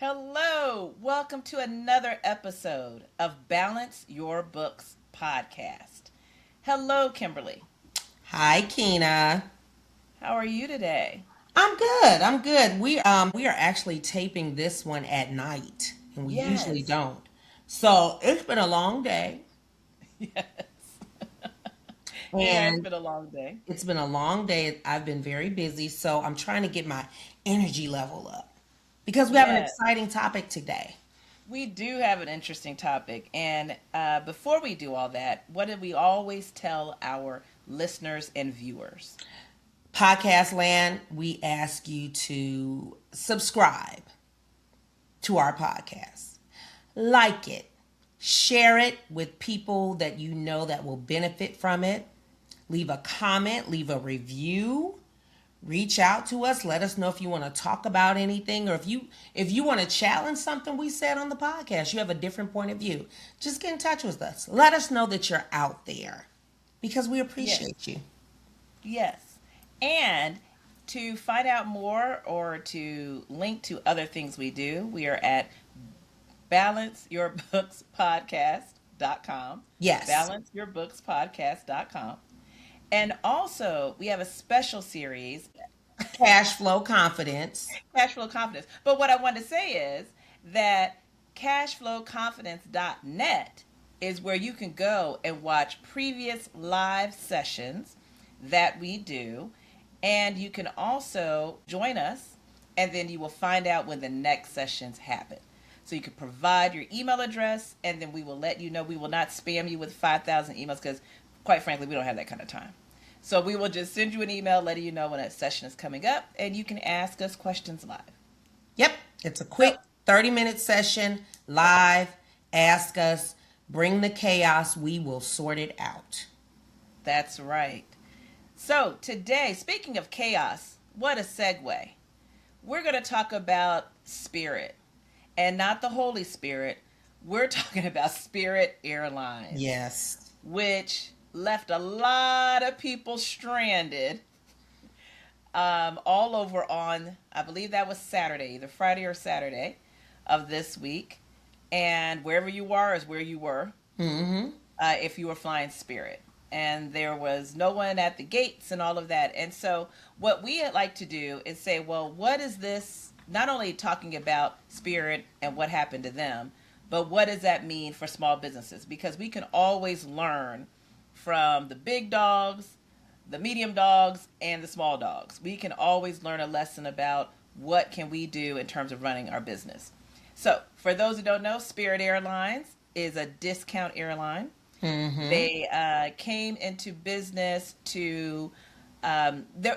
Hello, welcome to another episode of Balance Your Books podcast. Hello, Kimberly. Hi, Kina. How are you today? I'm good. I'm good. We are actually taping this one at night, and we usually Yes, don't. So it's been a long day, yes. It has and been a long day. it's been a long day. I've been very busy, so I'm trying to get my energy level up because we have an Yes, exciting topic today. we do have an interesting topic. And before we do all that, what did we always tell our listeners and viewers? Podcast land, we ask you to subscribe to our podcast, like it, share it with people that you know that will benefit from it. Leave a comment, leave a review, reach out to us, let us know if you want to talk about anything, or if you want to challenge something we said on the podcast, you have a different point of view. Just get in touch with us. Let us know that you're out there because we Yes, appreciate you. yes. And to find out more or to link to other things we do, we are at balanceyourbookspodcast.com. Yes. Balanceyourbookspodcast.com. And also, we have a special series, Cash flow confidence. Cash Flow Confidence. But what I want to say is that cashflowconfidence.net is where you can go and watch previous live sessions that we do. And you can also join us, and then you will find out when the next sessions happen. So you can provide your email address, and then we will let you know. We will not spam you with 5,000 emails because, quite frankly, we don't have that kind of time. So we will just send you an email letting you know when a session is coming up, and you can ask us questions live. Yep. It's a So, quick 30-minute session live. Ask us, bring the chaos. We will sort it out. that's right. So today, speaking of chaos, what a segue. We're going to talk about spirit and not the Holy Spirit. We're talking about Spirit Airlines, Yes. which left a lot of people stranded all over on, I believe that was Saturday, either Friday or Saturday of this week. And wherever you are is where you were Mm-hmm. if you were flying Spirit. And there was no one at the gates and all of that. And so, what we like to do is say, well, what is this? Not only talking about Spirit and what happened to them, but what does that mean for small businesses? Because we can always learn from the big dogs, the medium dogs, and the small dogs. We can always learn a lesson about what can we do in terms of running our business. So, for those who don't know, Spirit Airlines is a discount airline. Mm-hmm. They came into business to.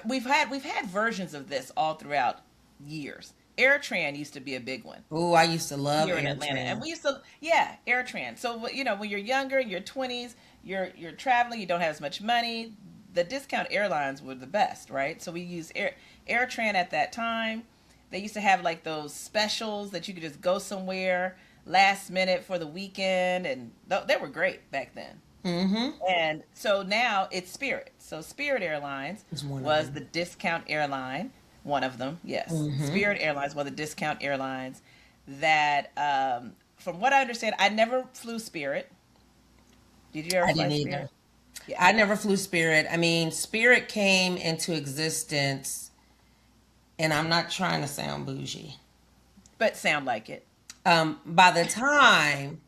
We've had versions of this all throughout years. AirTran used to be a big one Oh, I used to love here in Atlanta, and AirTran. we used to, yeah, AirTran. So when you're younger, in your 20s, you're traveling, you don't have as much money. The discount airlines were the best, right? So we used AirTran at that time. They used to have like those specials that you could just go somewhere last minute for the weekend, and they were great back then. Mm-hmm. And so now it's Spirit. So Spirit Airlines It's one of was the them. discount airline, one of them, yes. Mm-hmm. Spirit Airlines was the discount airlines that, from what I understand, I never flew Spirit. Did you ever I fly didn't either. Spirit? Yeah, I never flew Spirit. I mean, Spirit came into existence, and I'm not trying to sound bougie. but sound like it. By the time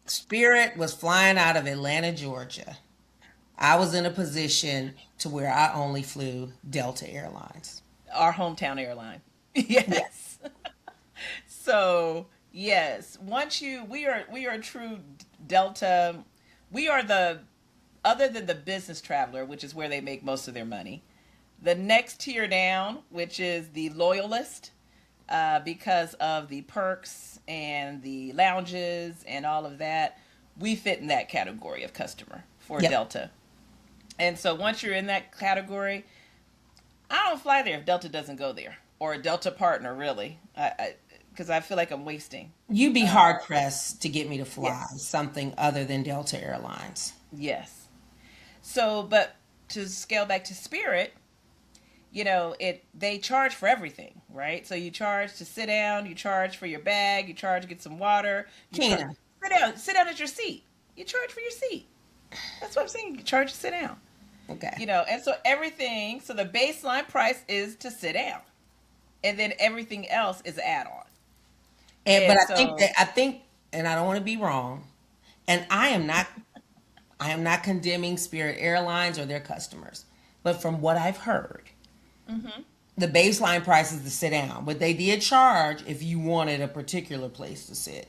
Spirit was flying out of Atlanta, Georgia, I was in a position to where I only flew Delta Airlines. Our hometown airline. Yes. Yes. So yes, we are true Delta. We are the other than the business traveler, which is where they make most of their money. The next tier down, which is the loyalist, because of the perks and the lounges and all of that, we fit in that category of customer for Yep. Delta. And so once you're in that category, I don't fly there if Delta doesn't go there or a Delta partner, really, because I feel like I'm wasting. You'd be Uh, hard pressed to get me to fly yes, something other than Delta Airlines. yes. So, but to scale back to Spirit, they charge for everything, right? So you charge to sit down, you charge for your bag, you charge to get some water, Kina. sit down at your seat. You charge for your seat. That's what I'm saying. You charge to sit down. Okay. And so so the baseline price is to sit down. And then everything else is add-on. But I think, and I don't want to be wrong, and I am not condemning Spirit Airlines or their customers, but from what I've heard, the baseline price is to sit down, but they did charge if you wanted a particular place to sit.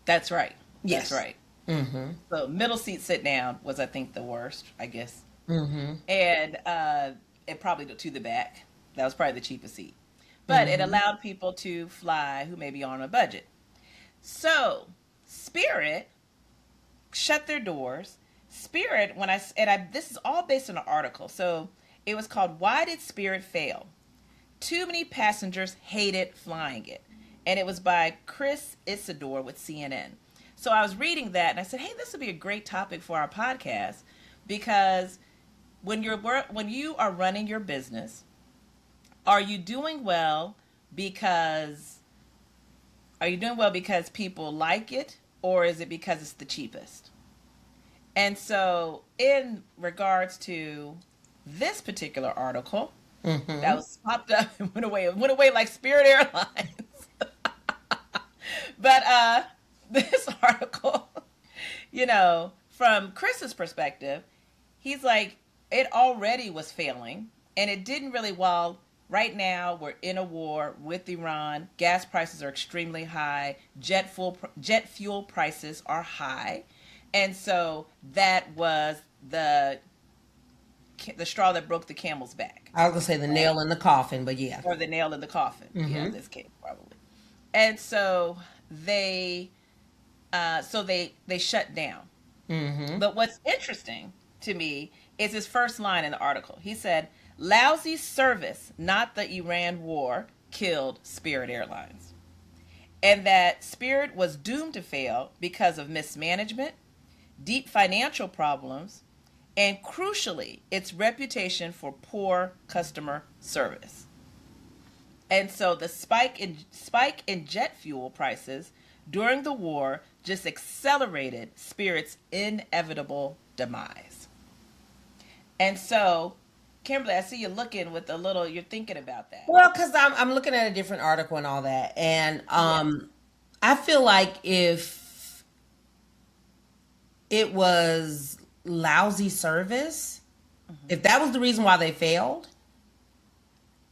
That's right. Yes. That's right. Mm-hmm. So middle seat sit down was, I think, the worst, I guess. Mm-hmm. And it probably to the back. That was probably the cheapest seat. But it allowed people to fly who may be on a budget. So Spirit shut their doors. Spirit, this is all based on an article. So it was called "Why Did Spirit Fail? Too Many Passengers Hated Flying It," and it was by Chris Isidore with CNN. So I was reading that and I said, hey, this would be a great topic for our podcast, because when you are running your business, are you doing well because people like it, or is it because it's the cheapest? And so in regards to this particular article that was popped up and went away like Spirit Airlines. But this article, from Chris's perspective, he's like, it already was failing, and it didn't really, while right now we're in a war with Iran, gas prices are extremely high, jet fuel prices are high, and so that was the straw that broke the camel's back. I was going to say the nail in the coffin, but yeah. Or the nail in the coffin. Yeah, in this case, probably. And so they shut down. Mm-hmm. But what's interesting to me is his first line in the article. He said, "Lousy service, not the Iran war, killed Spirit Airlines." And that Spirit was doomed to fail because of mismanagement, deep financial problems, and crucially, its reputation for poor customer service. And so the spike in jet fuel prices during the war just accelerated Spirit's inevitable demise. And so, Kimberly, I see you looking with you're thinking about that. Well, because I'm looking at a different article and all that, and I feel like if it was lousy service, if that was the reason why they failed,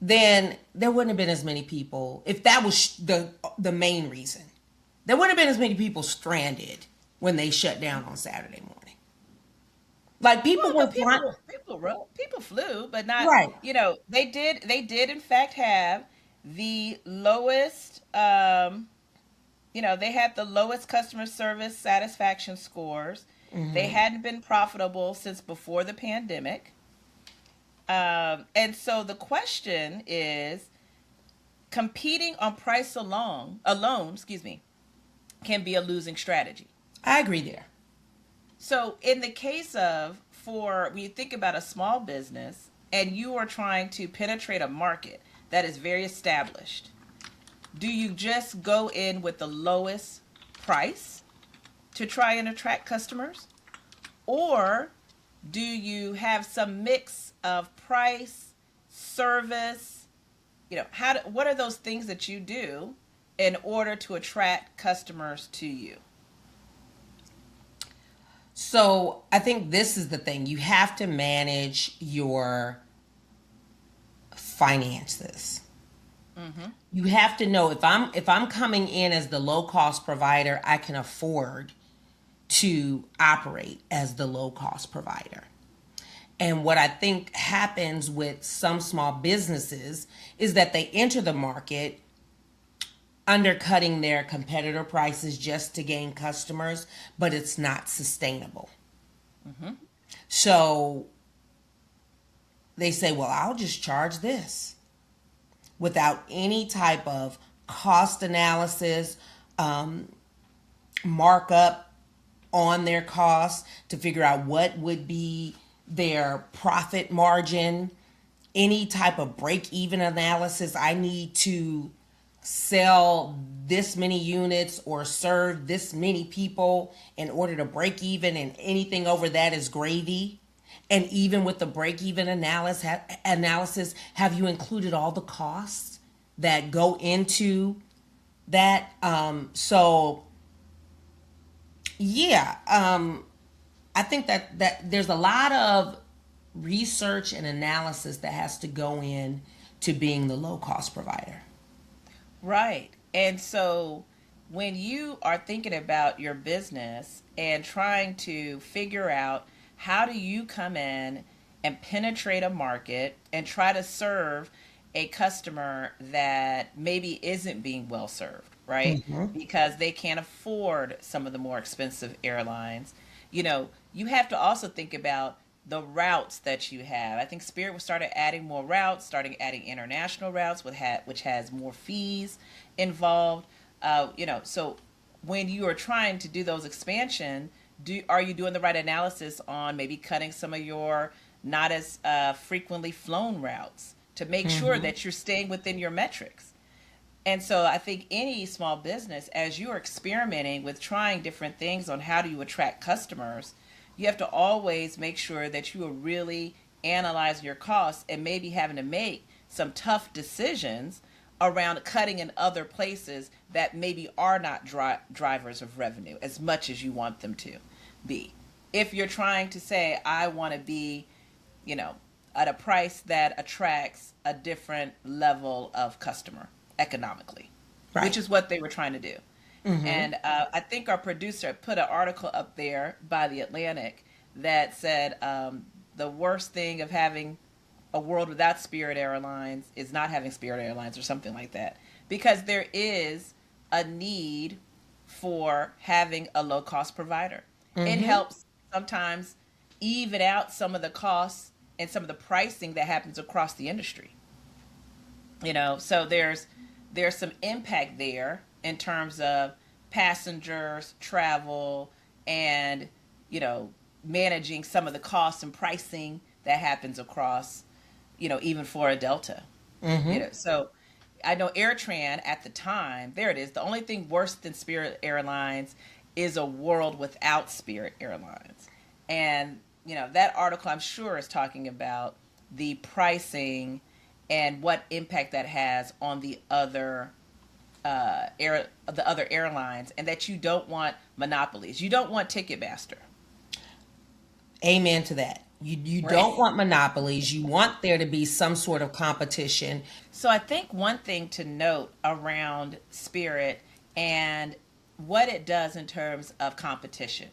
then there wouldn't have been as many people. If that was the main reason, there wouldn't have been as many people stranded when they shut down on Saturday morning. Like people flew, but not right. They did in fact have the lowest. They had the lowest customer service satisfaction scores. Mm-hmm. They hadn't been profitable since before the pandemic. And so the question is, competing on price alone, can be a losing strategy. I agree there. So in the case when you think about a small business and you are trying to penetrate a market that is very established, do you just go in with the lowest price to try and attract customers? Or do you have some mix of price, service? What are those things that you do in order to attract customers to you? So I think this is the thing. You have to manage your finances. Mm-hmm. You have to know if I'm coming in as the low cost provider, I can afford to operate as the low cost provider. And what I think happens with some small businesses is that they enter the market undercutting their competitor prices just to gain customers, but it's not sustainable. Mm-hmm. So they say, well, I'll just charge this without any type of cost analysis, markup on their costs to figure out what would be their profit margin any type of break even analysis. I need to sell this many units or serve this many people in order to break even, and anything over that is gravy. And even with the break even analysis, have you included all the costs that go into that? So yeah, I think that there's a lot of research and analysis that has to go in to being the low cost provider. Right. And so when you are thinking about your business and trying to figure out how do you come in and penetrate a market and try to serve a customer that maybe isn't being well served, right? Mm-hmm. Because they can't afford some of the more expensive airlines. You have to also think about the routes that you have. I think Spirit started adding more routes, starting adding international routes, which has more fees involved. So when you are trying to do those expansion, are you doing the right analysis on maybe cutting some of your not as frequently flown routes to make sure Mm-hmm. that you're staying within your metrics? And so I think any small business, as you are experimenting with trying different things on how do you attract customers, you have to always make sure that you are really analyzing your costs and maybe having to make some tough decisions around cutting in other places that maybe are not drivers of revenue as much as you want them to be. If you're trying to say, I want to be, you know, at a price that attracts a different level of customer economically, Right. which is what they were trying to do. Mm-hmm. And I think our producer put an article up there by The Atlantic that said the worst thing of having a world without Spirit Airlines is not having Spirit Airlines, or something like that. Because there is a need for having a low cost provider. It Mm-hmm. helps sometimes even out some of the costs and some of the pricing that happens across the industry. So there's some impact there in terms of passengers, travel, and you know managing some of the costs and pricing that happens across, even for a Delta. Mm-hmm. So I know AirTran at the time, there it is. The only thing worse than Spirit Airlines is a world without Spirit Airlines. And, that article I'm sure is talking about the pricing and what impact that has on the other airlines, and that you don't want monopolies. You don't want Ticketmaster. Amen to that. You Right. don't want monopolies. You want there to be some sort of competition. So I think one thing to note around Spirit and what it does in terms of competition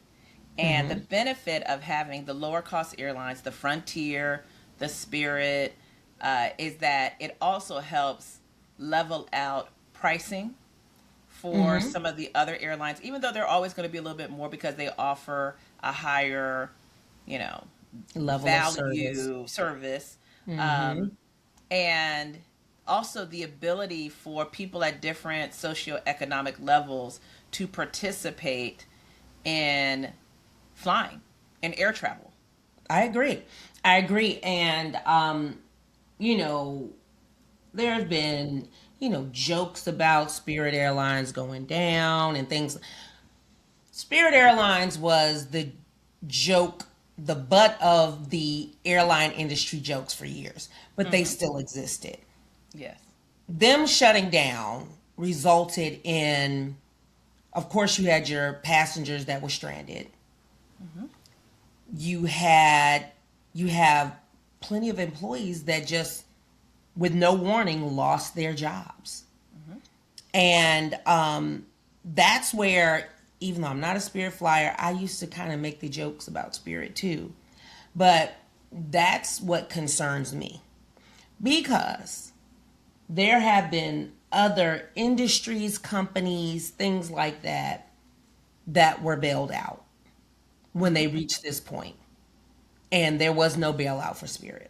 and the Mm-hmm. benefit of having the lower cost airlines, the Frontier, the Spirit, is that it also helps level out pricing for Mm-hmm. some of the other airlines, even though they're always going to be a little bit more because they offer a higher, you know, Level of service. value service. Mm-hmm. Um, and also the ability for people at different socioeconomic levels to participate in flying and air travel. I agree. I agree. And you know, there have been, jokes about Spirit Airlines going down and things. Spirit Airlines was the joke, the butt of the airline industry jokes for years, but they Hmm. still existed. Yes. Them shutting down resulted in, of course, you had your passengers that were stranded. Hmm. You had, you have plenty of employees that just, with no warning, lost their jobs. Hmm. And that's where, even though I'm not a Spirit flyer, I used to kind of make the jokes about Spirit too. But that's what concerns me, because there have been other industries, companies, things like that, that were bailed out when Hmm. they reached this point, and there was no bailout for Spirit.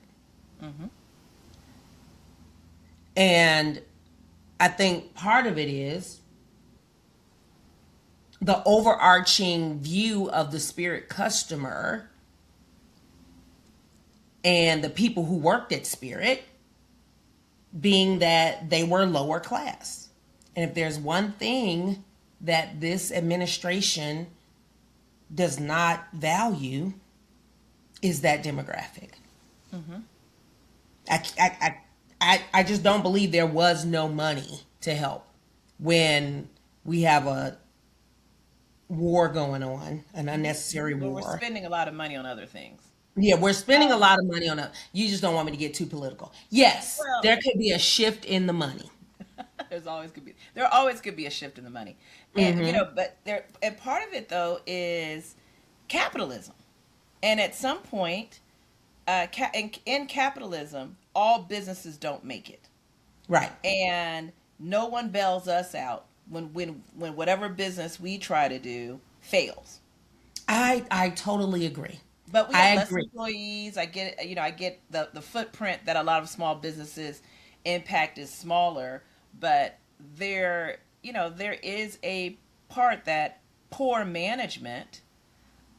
Hmm. And I think part of it is the overarching view of the Spirit customer and the people who worked at Spirit being that they were lower class. And if there's one thing that this administration does not value, is that demographic. Mm-hmm. I just don't believe there was no money to help when we have a war going on, an unnecessary war. We're spending a lot of money on other things. Yeah, we're spending a lot of money on it. You just don't want me to get too political. Yes, well, there could be a shift in the money. There always could be a shift in the money. And but and part of it though is capitalism. And at some point, in capitalism, all businesses don't make it. Right. And no one bails us out when whatever business we try to do fails. I totally agree. But we have less employees. I get the footprint that a lot of small businesses impact is smaller, but there is a part that poor management,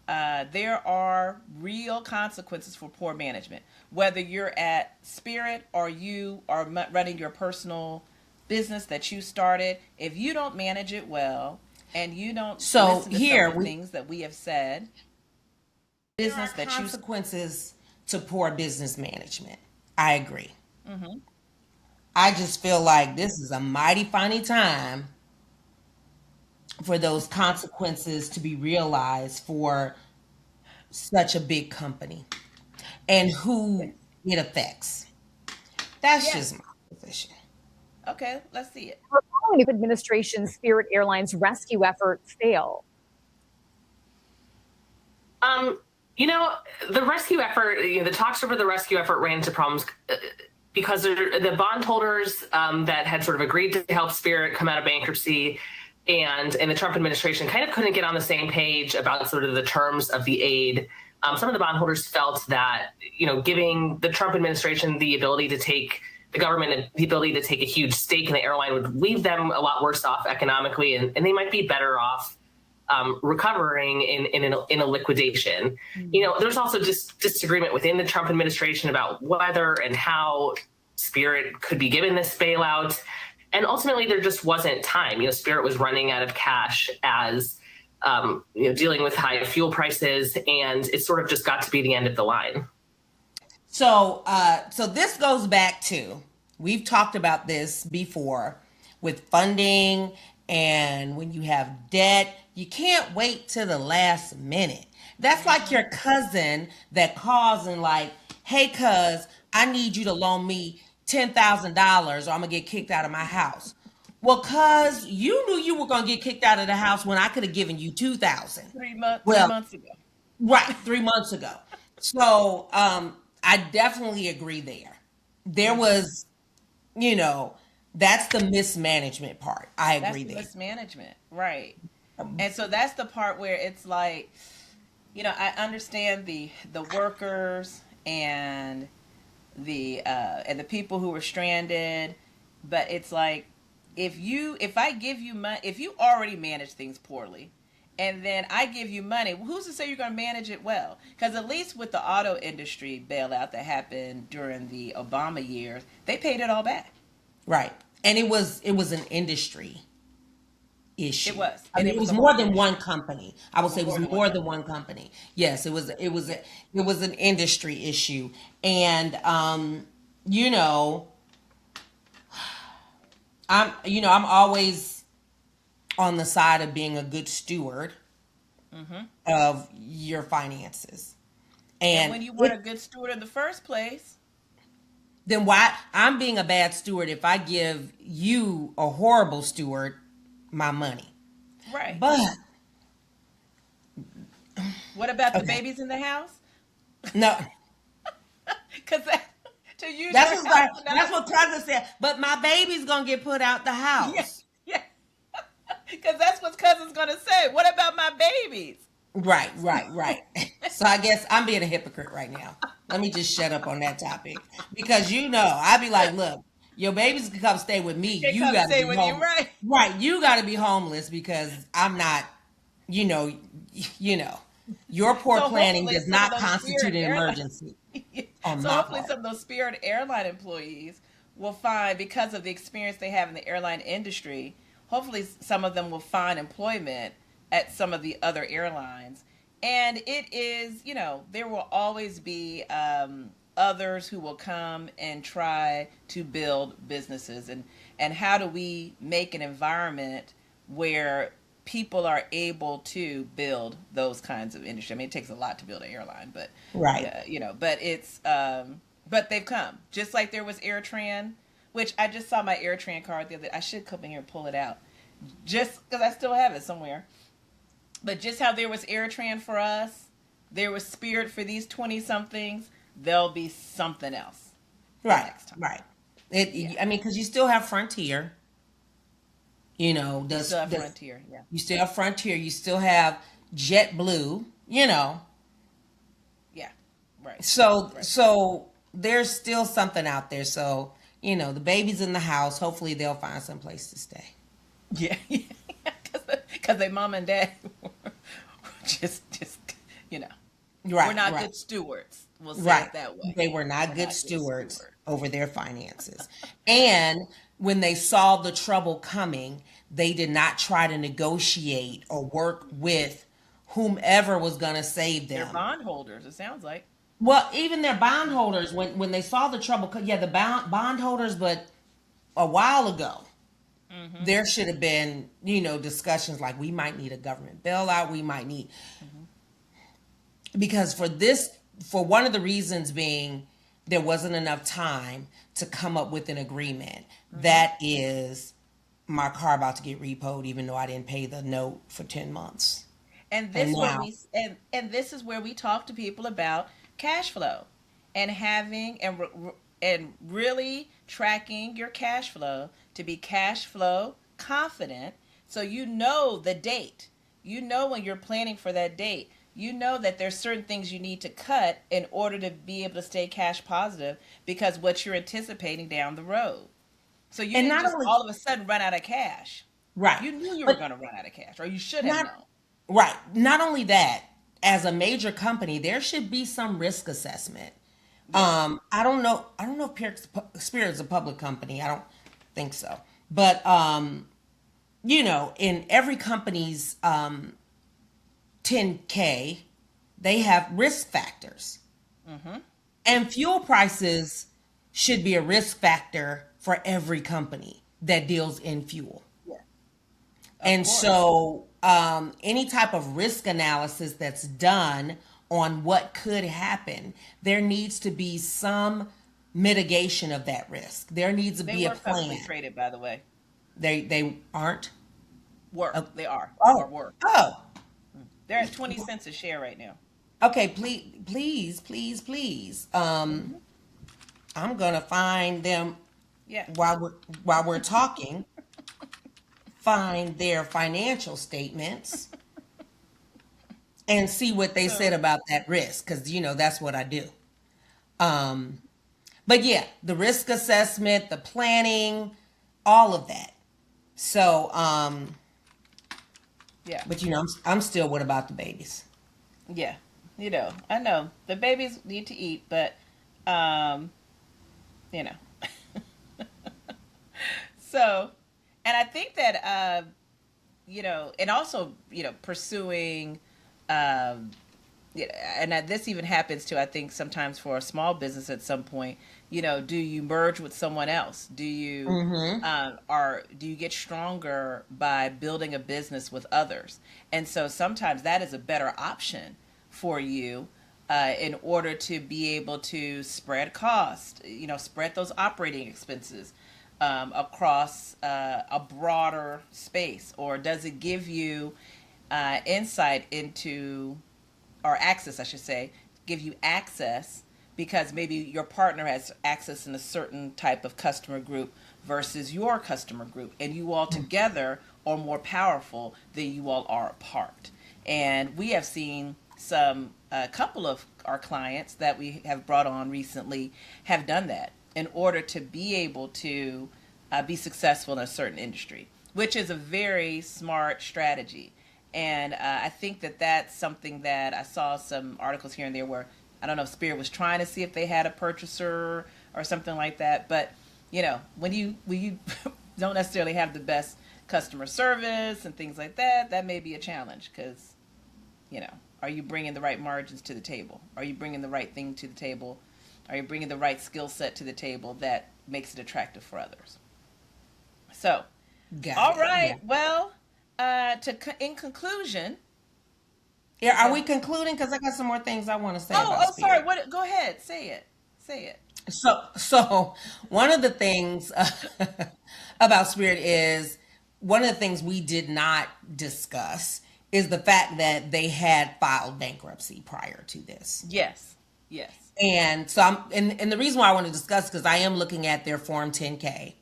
there are real consequences for poor management. Whether you're at Spirit or you are running your personal business that you started, if you don't manage it well and you don't listen to some of the things that we have said, business there are consequences to poor business management. I agree. Mm-hmm. I just feel like this is a mighty funny time for those consequences to be realized for such a big company and who it affects. That's just my position. Okay, let's see it. Following the administration's Spirit Airlines rescue effort fail. The rescue effort, the talks over the rescue effort ran into problems because the bondholders that had sort of agreed to help Spirit come out of bankruptcy and the Trump administration kind of couldn't get on the same page about sort of the terms of the aid. Some of the bondholders felt that, giving the Trump administration the ability to take the government the ability to take a huge stake in the airline would leave them a lot worse off economically, and they might be better off recovering in a liquidation. Mm-hmm. There's also just disagreement within the Trump administration about whether and how Spirit could be given this bailout. And ultimately, there just wasn't time. Spirit was running out of cash as dealing with high fuel prices, and it sort of just got to be the end of the line. So this goes back to, we've talked about this before with funding, and when you have debt, you can't wait till the last minute. That's like your cousin that calls and like, hey, cuz, I need you to loan me $10,000 or I'm going to get kicked out of my house. Well, cuz, you knew you were going to get kicked out of the house when I could have given you $2,000. 3 months ago. Right, 3 months ago. So I definitely agree there. There was, that's the mismanagement part. I agree there. That's mismanagement, right. And so that's the part where it's like, I understand the workers and the people who were stranded, but it's like, if I give you money, if you already manage things poorly, and then I give you money, who's to say you're going to manage it well? Because at least with the auto industry bailout that happened during the Obama years, they paid it all back. Right. And it was an industry issue. It was. And it was more than one company. I would say it was more than one company. Yes, it was an industry issue. And I'm always on the side of being a good steward of your finances. And when you weren't a good steward in the first place, then why I'm being a bad steward if I give you, a horrible steward, my money. Right. But what about the babies in the house? No. Because that's what cousin said. But my baby's gonna get put out the house. Yeah. Because that's what cousin's gonna say. What about my babies? Right. So I guess I'm being a hypocrite right now. Let me just shut up on that topic. Because I'd be like, look, your babies can come stay with me. You gotta stay with you, right? Right. You gotta be homeless because I'm not, your poor planning does not constitute an emergency. on So my hopefully part. some of those Spirit Airline employees will find, because of the experience they have in the airline industry, hopefully some of them will find employment at some of the other airlines. And it is, there will always be others who will come and try to build businesses. And how do we make an environment where people are able to build those kinds of industry? I mean, it takes a lot to build an airline, but Right. but it's but they've come. Just like there was AirTran, which I just saw my AirTran card the other day. I should come in here and pull it out, just because I still have it somewhere. But just how there was AirTran for us, there was Spirit for these 20 somethings. There'll be something else Right. next time. Right. Yeah. I mean, because you still have Frontier. You still have Frontier. Yeah. You still have Frontier. You still have JetBlue. Yeah. Right. So there's still something out there. So the baby's in the house. Hopefully they'll find some place to stay. Yeah. Because they mom and dad were just Right. we're not right. good stewards. We'll say Right. it that way. They were not We're good not stewards over their finances. And when they saw the trouble coming, they did not try to negotiate or work with whomever was going to save They're them. bondholders, it sounds like. Well, even their bondholders, when they saw the trouble, yeah, the bondholders, but a while ago, there should have been, discussions like we might need a government bailout. We might need, because for one of the reasons being there wasn't enough time to come up with an agreement. That is my car about to get repoed, even though I didn't pay the note for 10 months. And this And where now- we and this is where we talk to people about cash flow and having and really tracking your cash flow to be cash flow confident, so the date. When you're planning for that date, that there's certain things you need to cut in order to be able to stay cash positive, because what you're anticipating down the road. So you And didn't not just only- all of a sudden run out of cash. Right. You knew you But- were going to run out of cash, or you should have known. Right. Not only that, as a major company, there should be some risk assessment. I don't know if Spirit is a public company. I don't think so. But in every company's 10K, they have risk factors. And fuel prices should be a risk factor for every company that deals in fuel. And course. so any type of risk analysis that's done on what could happen, there needs to be some mitigation of that risk. There needs to They be a were publicly plan. traded, by the way. They aren't? They are. Oh. Or were. Oh. They're at 20 cents a share right now. Okay, please. I'm gonna find them Yeah. while we're talking. Find their financial statements and see what they said about that risk, because that's what I do. But yeah, the risk assessment, the planning, all of that. So Yeah. but I'm still what about the babies? Yeah. I know the babies need to eat, but so, and I think that and also pursuing and this even happens too, I think, sometimes for a small business at some point. Do you merge with someone else? Do you do you get stronger by building a business with others? And so sometimes that is a better option for you in order to be able to spread cost, spread those operating expenses across a broader space. Or does it give you insight into, or access, I should say, give you access because maybe your partner has access in a certain type of customer group versus your customer group, and you all together are more powerful than you all are apart. And we have seen a couple of our clients that we have brought on recently have done that in order to be able to be successful in a certain industry, which is a very smart strategy. And I think that that's something that I saw some articles here and there where I don't know if Spirit was trying to see if they had a purchaser or something like that. But, when you don't necessarily have the best customer service and things like that, that may be a challenge because, are you bringing the right margins to the table? Are you bringing the right thing to the table? Are you bringing the right skill set to the table that makes it attractive for others? So, all right. Yeah. Well, in conclusion. Yeah, are we concluding? Because I got some more things I want to say. Sorry. Go ahead. Say it. So one of the things about Spirit is one of the things we did not discuss is the fact that they had filed bankruptcy prior to this. Yes. And so and the reason why I want to discuss because I am looking at their Form 10K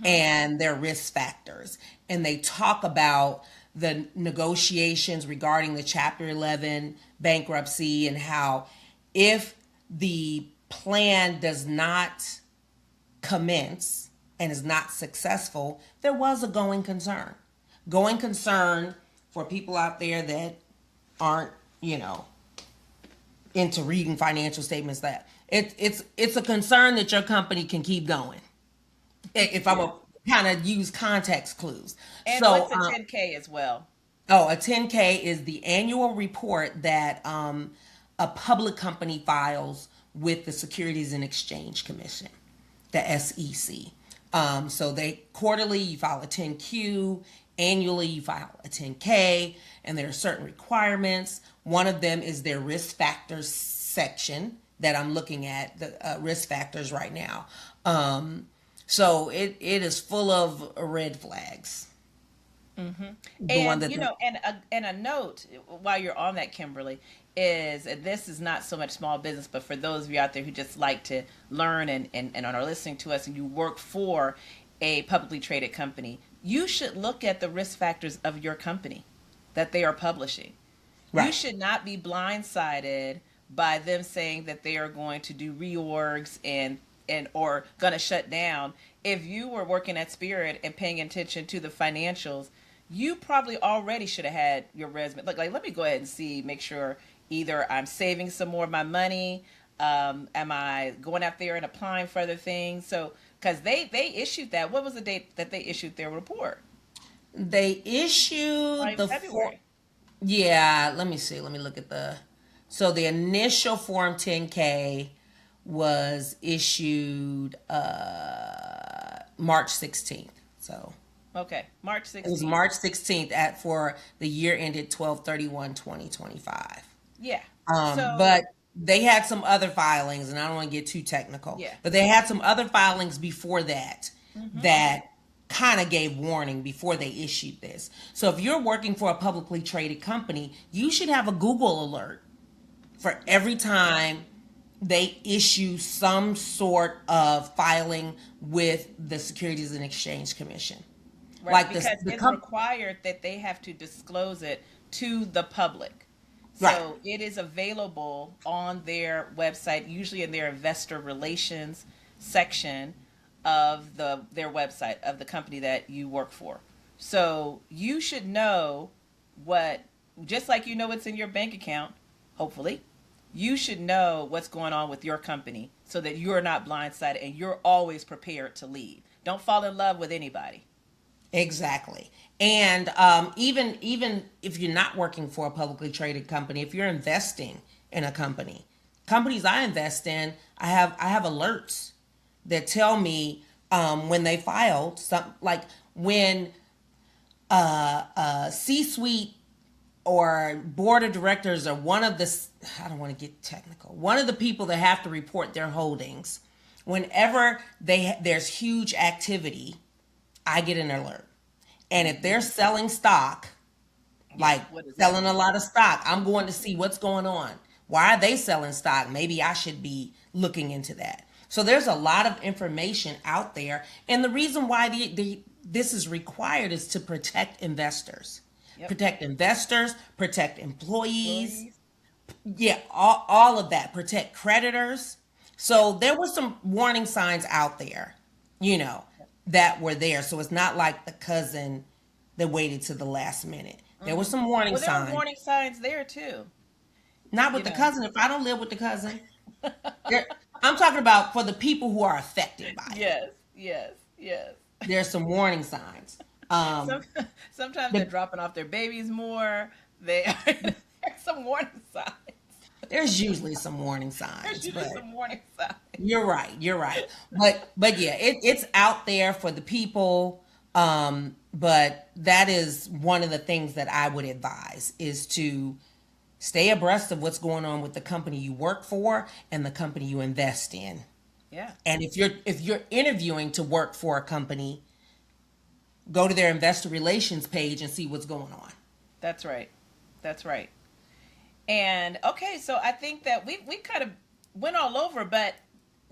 and their risk factors, and they talk about the negotiations regarding the Chapter 11 bankruptcy and how if the plan does not commence and is not successful, there was a going concern. Going concern for people out there that aren't, into reading financial statements, that it's a concern that your company can keep going. If I'm a kind of use context clues. And so, what's a 10K as well? Oh, a 10K is the annual report that a public company files with the Securities and Exchange Commission, the SEC. So they quarterly, you file a 10Q, annually you file a 10K, and there are certain requirements. One of them is their risk factors section that I'm looking at, the risk factors right now. So it is full of red flags. And and a note while you're on that, Kimberly, is this is not so much small business, but for those of you out there who just like to learn and are listening to us, and you work for a publicly traded company, you should look at the risk factors of your company that they are publishing. Right. You should not be blindsided by them saying that they are going to do reorgs and or going to shut down. If you were working at Spirit and paying attention to the financials, you probably already should have had your resume. Like let me go ahead and see, make sure either I'm saving some more of my money. Am I going out there and applying for other things? So, because they issued that. What was the date that they issued their report? They issued February. Yeah, let me see. Let me look at so the initial Form 10K was issued March 16th. So okay, March 16th. It was March 16th for the year ended 12/31/2025. Yeah. But they had some other filings, and I don't want to get too technical. Yeah. But they had some other filings before that that kind of gave warning before they issued this. So if you're working for a publicly traded company, you should have a Google alert for every time they issue some sort of filing with the Securities and Exchange Commission. Right, like because it's required that they have to disclose it to the public. So right. It is available on their website, usually in their investor relations section of their website of the company that you work for. So you should know just like you know what's in your bank account, hopefully, you should know what's going on with your company so that you're not blindsided and you're always prepared to leave. Don't fall in love with anybody. Exactly. And even if you're not working for a publicly traded company, if you're investing in a companies I invest in, I have alerts that tell me when they filed something, like when C-suite or board of directors or one of the, I don't want to get technical, one of the people that have to report their holdings, whenever there's huge activity, I get an alert. And if they're selling stock, like selling a lot of stock, I'm going to see what's going on. Why are they selling stock? Maybe I should be looking into that. So there's a lot of information out there. And the reason why this is required is to protect investors. Yep. Protect investors, protect employees. Yeah, all of that. Protect creditors. So there were some warning signs out there, that were there. So it's not like the cousin that waited to the last minute. There were some warning signs. There were warning signs there too. Not with the cousin. If I don't live with the cousin, I'm talking about for the people who are affected by it. Yes, yes, yes. There's some warning signs. Sometimes they're dropping off their babies more. There's some warning signs. There's usually some warning signs. There's usually some warning signs. You're right. But yeah, it's out there for the people. But that is one of the things that I would advise is to stay abreast of what's going on with the company you work for and the company you invest in. Yeah. And if you're interviewing to work for a company, go to their investor relations page and see what's going on. That's right. And okay, so I think that we kind of went all over, but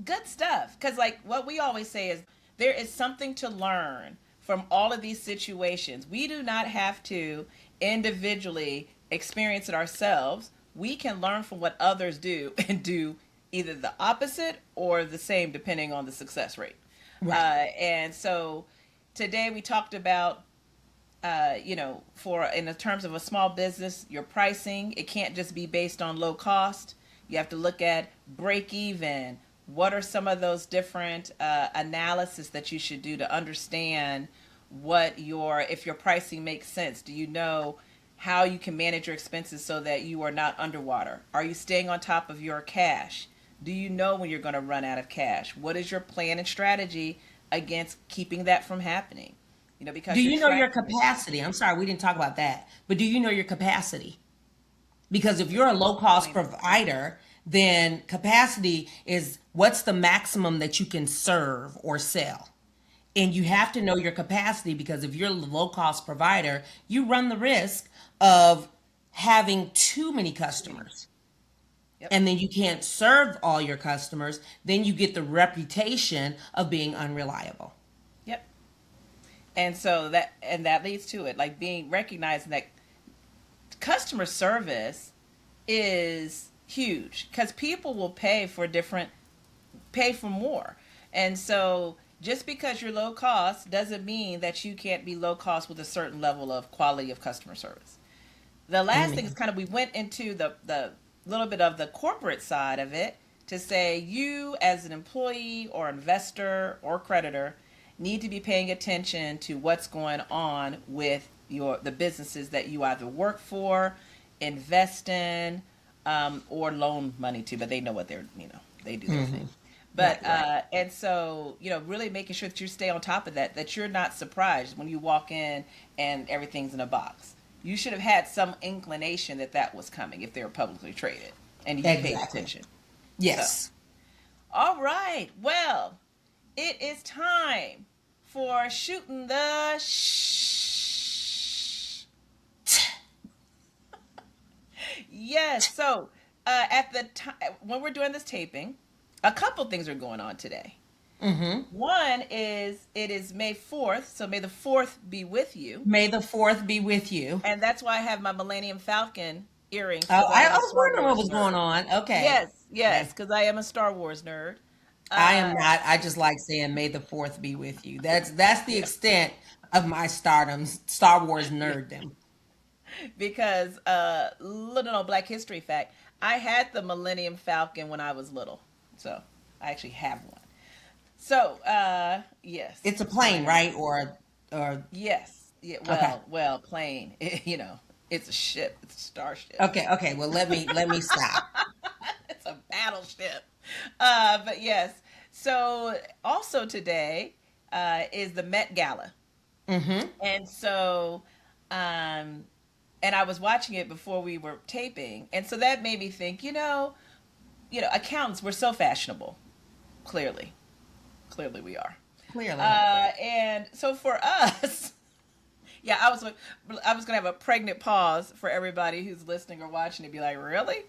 good stuff. Because like what we always say is there is something to learn from all of these situations. We do not have to individually experience it ourselves. We can learn from what others do and do either the opposite or the same depending on the success rate. Right. And so today we talked about in the terms of a small business, your pricing, it can't just be based on low cost. You have to look at break even. What are some of those different analysis that you should do to understand if your pricing makes sense? Do you know how you can manage your expenses so that you are not underwater? Are you staying on top of your cash? Do you know when you're going to run out of cash? What is your plan and strategy against keeping that from happening? Because do you know your capacity? I'm sorry, we didn't talk about that. But do you know your capacity? Because if you're a low-cost provider, then capacity is what's the maximum that you can serve or sell. And you have to know your capacity because if you're a low-cost provider, you run the risk of having too many customers. Yep. And then you can't serve all your customers. Then you get the reputation of being unreliable. And so that leads to it, like recognizing that customer service is huge because people will pay for more. And so just because you're low cost doesn't mean that you can't be low cost with a certain level of quality of customer service. The last thing is we went into the little bit of the corporate side of it to say you as an employee or investor or creditor need to be paying attention to what's going on with the businesses that you either work for, invest in, or loan money to, but they know what they do their thing. But, right. And so, really making sure that you stay on top of that you're not surprised when you walk in and everything's in a box. You should have had some inclination that was coming if they were publicly traded and you paid attention. Yes. So, all right. Well, it is time for shooting the Yes. So at the time when we're doing this taping, a couple things are going on today. Mm-hmm. One is it is May 4th, so may the 4th be with you. May the 4th be with you. And that's why I have my Millennium Falcon earrings. Oh, I was wondering what was going on. Okay. Yes, because I am a Star Wars nerd. I am not. I just like saying "May the 4th be with you." That's the extent of my stardom, Star Wars nerddom. Because little Black history fact, I had the Millennium Falcon when I was little, so I actually have one. So yes, it's a plane, right? Or yes, yeah. Well, plane. It's a ship. It's a starship. Okay. Well, let me stop. It's a battleship. But yes. So also today is the Met Gala. Mm-hmm. And so, and I was watching it before we were taping. And so that made me think, accountants, we're so fashionable. Clearly we are. Clearly. And so for us, yeah, I was going to have a pregnant pause for everybody who's listening or watching to be like, really?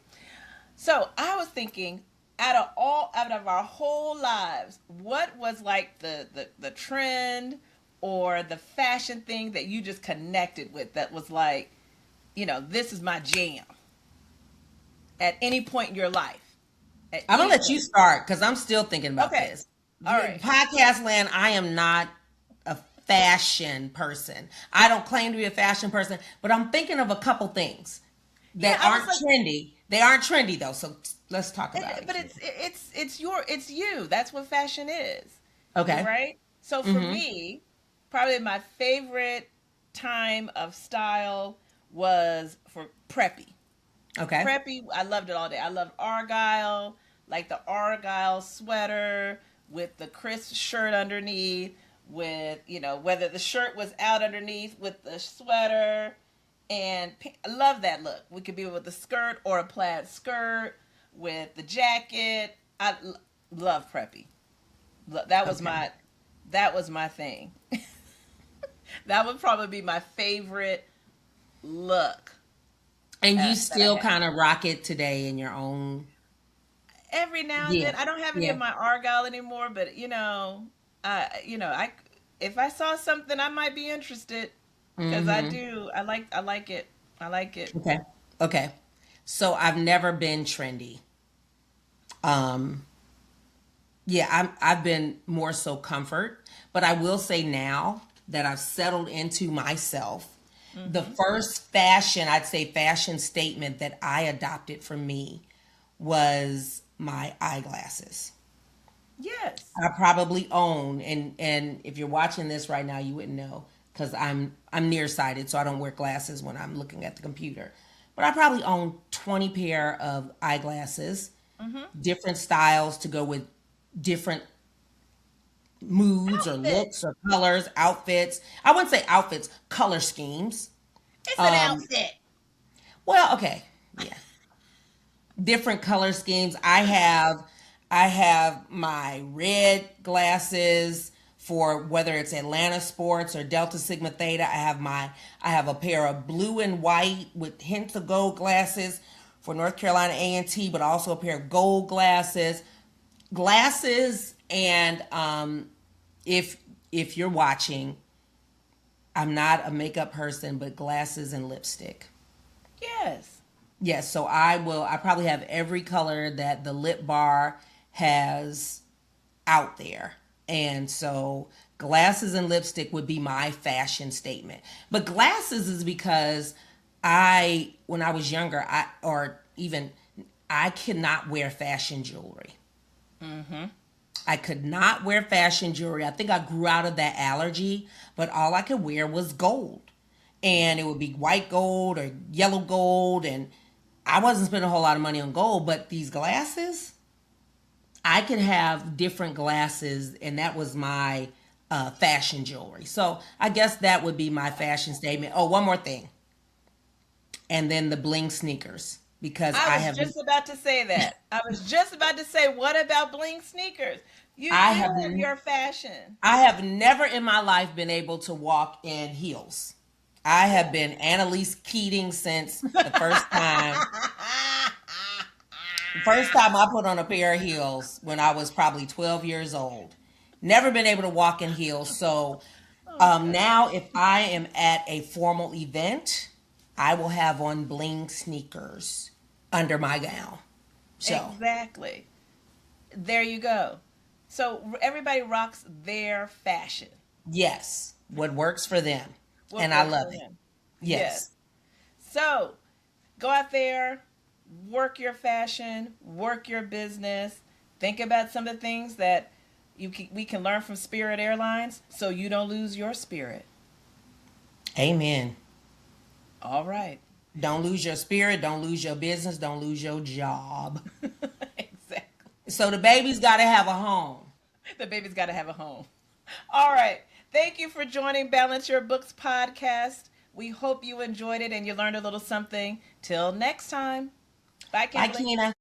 So I was thinking, out of our whole lives, what was like the trend or the fashion thing that you just connected with that was like, this is my jam at any point in your life? I'm going to let you start because I'm still thinking about this. All right. Podcast land, I am not a fashion person. I don't claim to be a fashion person, but I'm thinking of a couple things that aren't trendy They aren't trendy though, so let's talk about it. But it's you. That's what fashion is. Okay. Right? So for me, probably my favorite time of style was for preppy. Okay. Preppy, I loved it all day. I loved Argyle, like the Argyle sweater with the crisp shirt underneath, with, whether the shirt was out underneath with the sweater. And I love that look. We could be with a skirt or a plaid skirt with the jacket. I love preppy. That was my thing. That would probably be my favorite look. And you still kind of rock it today in your own. Every now and then. I don't have any of my Argyle anymore, but if I saw something, I might be interested. Because I do. I like it. I like it. Okay. So I've never been trendy. I've been more so comfort. But I will say now that I've settled into myself, the first fashion statement that I adopted for me was my eyeglasses. Yes. I probably own, and if you're watching this right now, you wouldn't know, because I'm nearsighted, so I don't wear glasses when I'm looking at the computer. But I probably own 20 pair of eyeglasses, different styles to go with different moods or looks or colors, outfits. I wouldn't say outfits, color schemes. It's an outfit. Well, okay. Yeah. Different color schemes. I have my red glasses for whether it's Atlanta Sports or Delta Sigma Theta. I have a pair of blue and white with hints of gold glasses for North Carolina A&T, but also a pair of gold glasses. And if you're watching, I'm not a makeup person, but glasses and lipstick. Yes, so I probably have every color that the lip bar has out there. And so glasses and lipstick would be my fashion statement. But glasses is because when I was younger, I could not wear fashion jewelry. I could not wear fashion jewelry. I think I grew out of that allergy, but all I could wear was gold. And it would be white gold or yellow gold, and I wasn't spending a whole lot of money on gold, but these glasses, I could have different glasses, and that was my fashion jewelry. So I guess that would be my fashion statement. Oh, one more thing. And then the bling sneakers, because I was just about to say that. I was just about to say, what about bling sneakers? You have your fashion. I have never in my life been able to walk in heels. I have been Annalise Keating since the first time. The first time I put on a pair of heels when I was probably 12 years old. Never been able to walk in heels. So now if I am at a formal event, I will have on bling sneakers under my gown. So. Exactly. There you go. So everybody rocks their fashion. Yes. What works for them. And I love it. Yes. So go out there, work your fashion, work your business. Think about some of the things that we can learn from Spirit Airlines so you don't lose your spirit. Amen. All right. Don't lose your spirit. Don't lose your business. Don't lose your job. Exactly. So the baby's got to have a home. The baby's got to have a home. All right. Thank you for joining Balance Your Books podcast. We hope you enjoyed it and you learned a little something. Till next time. Bye, Kimberly. Bye, Kina.